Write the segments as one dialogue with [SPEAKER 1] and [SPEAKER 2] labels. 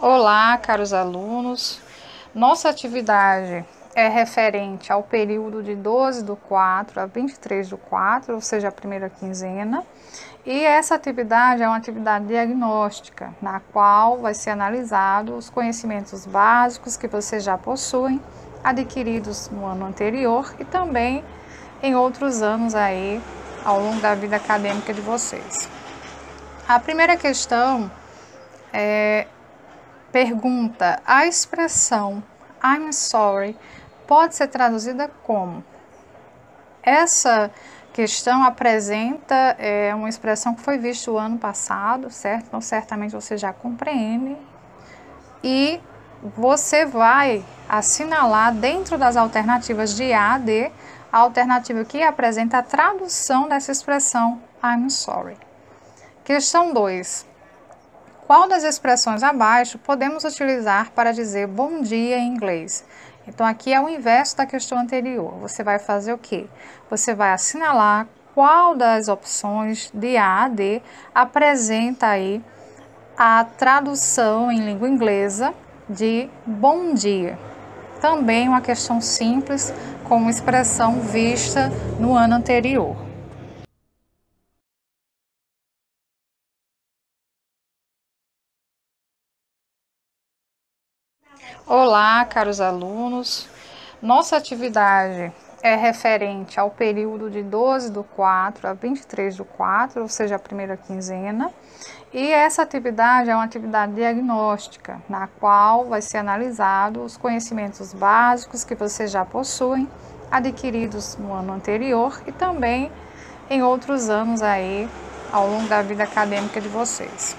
[SPEAKER 1] Olá, caros alunos. Nossa atividade é referente ao período de 12/4 a 23/4, ou seja, a primeira quinzena. E essa atividade é uma atividade diagnóstica, na qual vai ser analisado os conhecimentos básicos que vocês já possuem, adquiridos no ano anterior e também em outros anos aí, ao longo da vida acadêmica de vocês. A primeira questão pergunta: a expressão I'm sorry pode ser traduzida como? Essa questão apresenta uma expressão que foi vista o ano passado, certo? Então, certamente você já compreende. E você vai assinalar dentro das alternativas de A a D, a alternativa que apresenta a tradução dessa expressão I'm sorry. Questão 2. Qual das expressões abaixo podemos utilizar para dizer bom dia em inglês? Então, aqui é o inverso da questão anterior. Você vai fazer o quê? Você vai assinalar qual das opções de A a D apresenta aí a tradução em língua inglesa de bom dia. Também uma questão simples, com uma expressão vista no ano anterior. Olá, caros alunos. Nossa atividade é referente ao período de 12/4 a 23/4, ou seja, a primeira quinzena. E essa atividade é uma atividade diagnóstica, na qual vai ser analisado os conhecimentos básicos que vocês já possuem, adquiridos no ano anterior e também em outros anos aí, ao longo da vida acadêmica de vocês.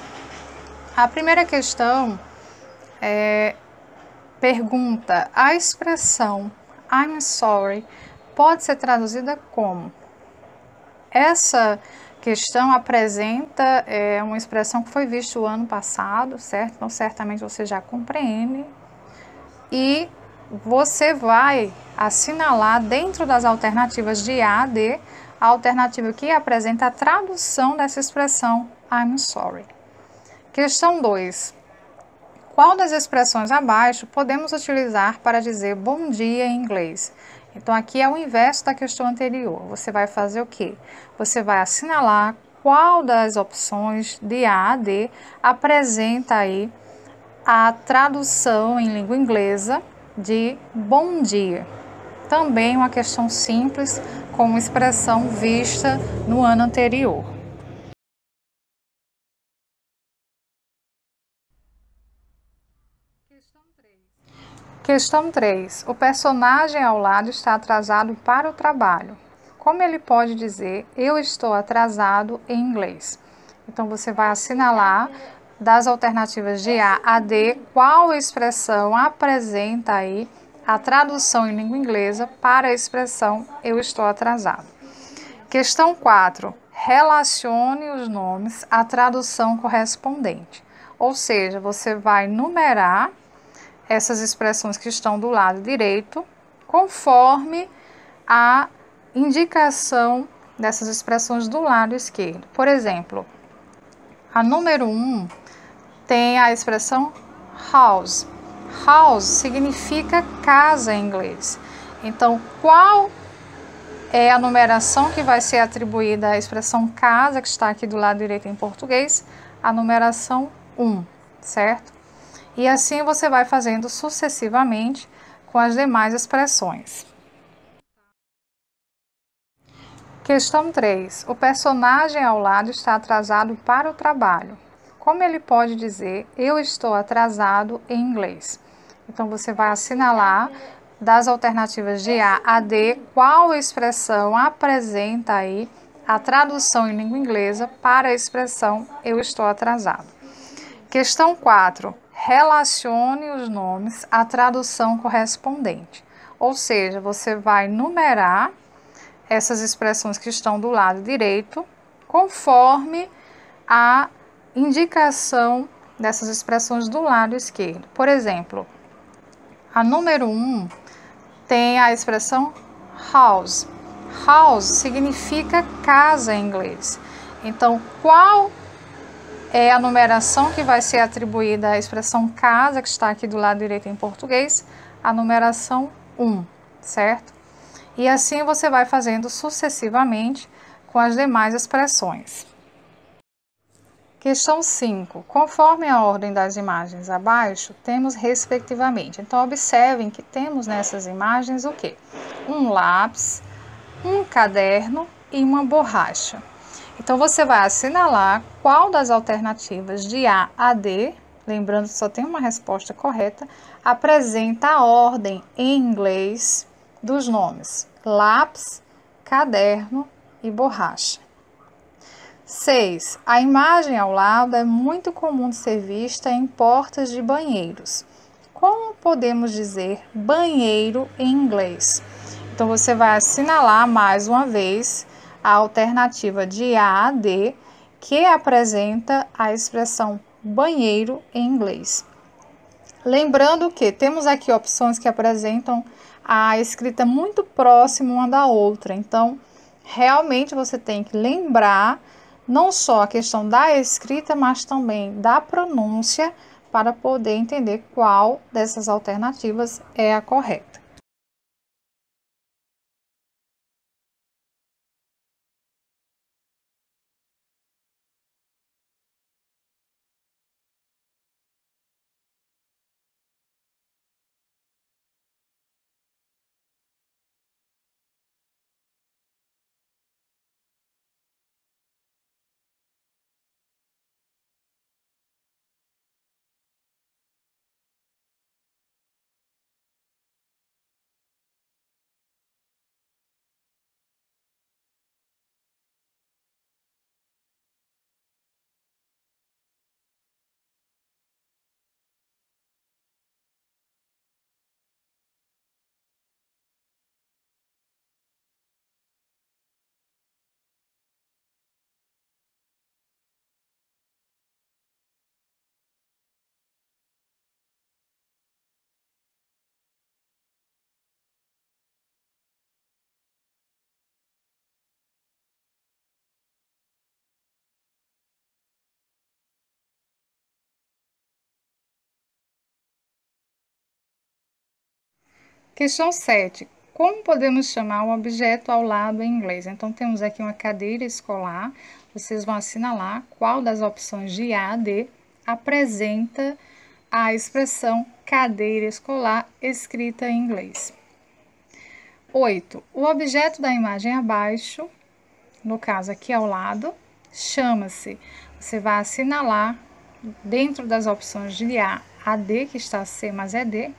[SPEAKER 1] A primeira questão pergunta: a expressão I'm sorry pode ser traduzida como? Essa questão apresenta uma expressão que foi vista o ano passado, certo? Então, certamente você já compreende. E você vai assinalar dentro das alternativas de A a D, a alternativa que apresenta a tradução dessa expressão I'm sorry. Questão 2. Qual das expressões abaixo podemos utilizar para dizer bom dia em inglês? Então, aqui é o inverso da questão anterior. Você vai fazer o quê? Você vai assinalar qual das opções de A a D apresenta aí a tradução em língua inglesa de bom dia. Também uma questão simples, com uma expressão vista no ano anterior. Questão 3. O personagem ao lado está atrasado para o trabalho. Como ele pode dizer eu estou atrasado em inglês? Então, você vai assinalar das alternativas de A a D qual expressão apresenta aí a tradução em língua inglesa para a expressão eu estou atrasado. Questão 4. Relacione os nomes à tradução correspondente. Ou seja, você vai numerar essas expressões que estão do lado direito, conforme a indicação dessas expressões do lado esquerdo. Por exemplo, a número 1 tem a expressão house. House significa casa em inglês. Então, qual é a numeração que vai ser atribuída à expressão casa, que está aqui do lado direito em português? A numeração 1, certo? E assim você vai fazendo sucessivamente com as demais expressões. Questão 3. O personagem ao lado está atrasado para o trabalho. Como ele pode dizer eu estou atrasado em inglês? Então, você vai assinalar das alternativas de A a D qual expressão apresenta aí a tradução em língua inglesa para a expressão eu estou atrasado. Questão 4. Relacione os nomes à tradução correspondente. Ou seja, você vai numerar essas expressões que estão do lado direito, conforme a indicação dessas expressões do lado esquerdo. Por exemplo, a número 1 tem a expressão house. House significa casa em inglês. Então, qual é a numeração que vai ser atribuída à expressão casa, que está aqui do lado direito em português, a numeração 1, certo? E assim você vai fazendo sucessivamente com as demais expressões. Questão 5. Conforme a ordem das imagens abaixo, temos respectivamente. Então, observem que temos nessas imagens o quê? Um lápis, um caderno e uma borracha. Então, você vai assinalar qual das alternativas de A a D, lembrando que só tem uma resposta correta, apresenta a ordem em inglês dos nomes lápis, caderno e borracha. 6. A imagem ao lado é muito comum de ser vista em portas de banheiros. Como podemos dizer banheiro em inglês? Então, você vai assinalar mais uma vez a alternativa de A a D, que apresenta a expressão banheiro em inglês. Lembrando que temos aqui opções que apresentam a escrita muito próxima uma da outra. Então, realmente você tem que lembrar não só a questão da escrita, mas também da pronúncia para poder entender qual dessas alternativas é a correta. Questão 7. Como podemos chamar o objeto ao lado em inglês? Então, temos aqui uma cadeira escolar. Vocês vão assinalar qual das opções de A a D apresenta a expressão cadeira escolar escrita em inglês. 8. O objeto da imagem abaixo, no caso aqui ao lado, chama-se. Você vai assinalar dentro das opções de A a D, que está C, mas é D,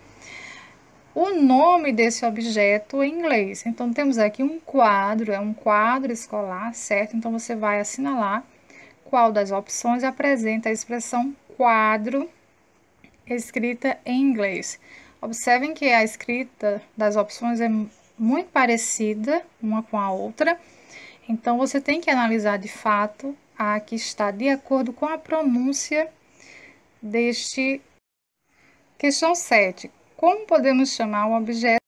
[SPEAKER 1] o nome desse objeto em inglês. Então, temos aqui um quadro, é um quadro escolar, certo? Então, você vai assinalar qual das opções apresenta a expressão quadro escrita em inglês. Observem que a escrita das opções é muito parecida uma com a outra. Então, você tem que analisar de fato a que está de acordo com a pronúncia deste. Questão 7. Como podemos chamar o objeto?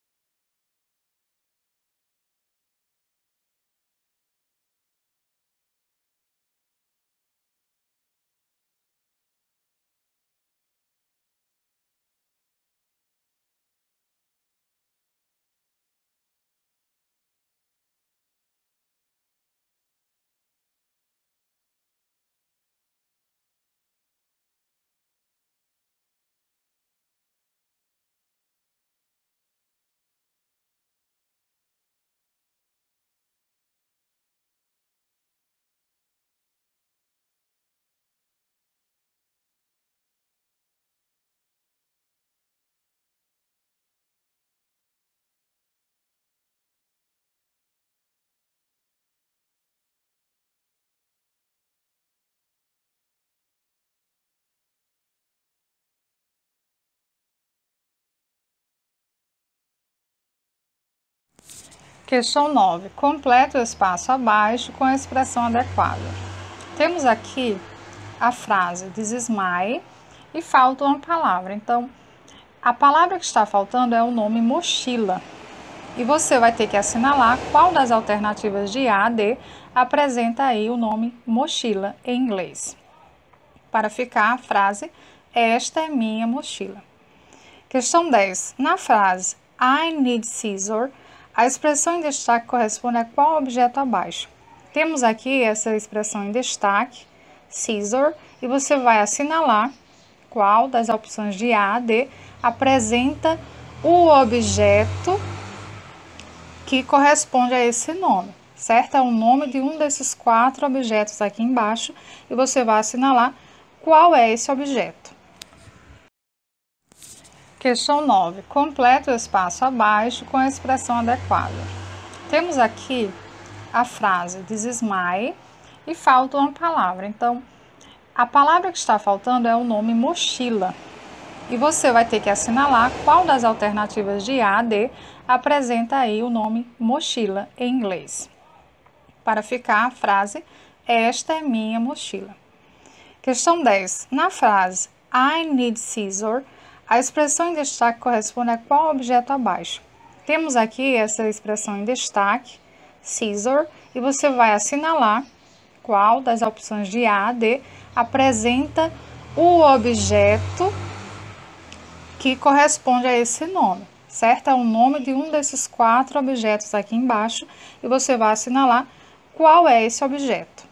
[SPEAKER 1] Questão 9. Complete o espaço abaixo com a expressão adequada. Temos aqui a frase "This is my" e falta uma palavra. Então, a palavra que está faltando é o nome mochila. E você vai ter que assinalar qual das alternativas de A a D apresenta aí o nome mochila em inglês. Para ficar a frase, esta é minha mochila. Questão 10. Na frase I need scissors, a expressão em destaque corresponde a qual objeto abaixo? Temos aqui essa expressão em destaque, scissor, e você vai assinalar qual das opções de A a D apresenta o objeto que corresponde a esse nome, certo? É o nome de um desses 4 objetos aqui embaixo e você vai assinalar qual é esse objeto. Questão 9. Complete o espaço abaixo com a expressão adequada. Temos aqui a frase This is my e falta uma palavra. Então, a palavra que está faltando é o nome mochila. E você vai ter que assinalar qual das alternativas de A a D apresenta aí o nome mochila em inglês. Para ficar a frase, esta é minha mochila. Questão 10. Na frase I need scissors, a expressão em destaque corresponde a qual objeto abaixo? Temos aqui essa expressão em destaque, scissor, e você vai assinalar qual das opções de A a D apresenta o objeto que corresponde a esse nome, certo? É o nome de um desses 4 objetos aqui embaixo e você vai assinalar qual é esse objeto.